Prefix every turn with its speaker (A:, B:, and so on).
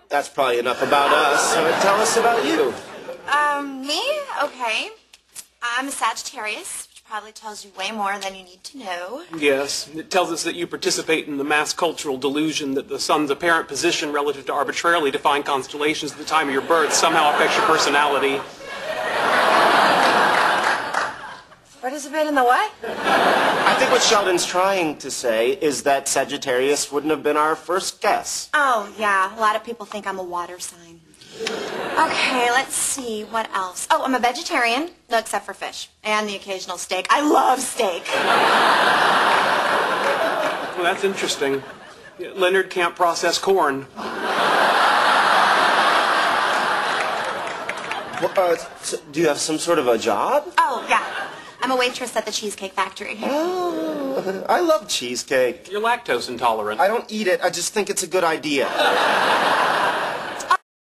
A: that's probably enough about us. So tell us about you.
B: Me? Okay. I'm a Sagittarius, which probably tells you way more than you need to know.
C: Yes, it tells us that you participate in the mass cultural delusion that the sun's apparent position relative to arbitrarily defined constellations at the time of your birth somehow affects your personality.
B: Participate in the what?
A: I think what Sheldon's trying to say is that Sagittarius wouldn't have been our first guess.
B: Oh, yeah. A lot of people think I'm a water sign. Okay, let's see. What else? Oh, I'm a vegetarian. No, except for fish. And the occasional steak. I love steak.
C: Well, that's interesting. Leonard can't process corn.
A: Well, so do you have some sort of a job?
B: Oh, yeah. I'm a waitress at the Cheesecake Factory.
A: Oh, I love cheesecake.
C: You're lactose intolerant.
A: I don't eat it. I just think it's a good idea.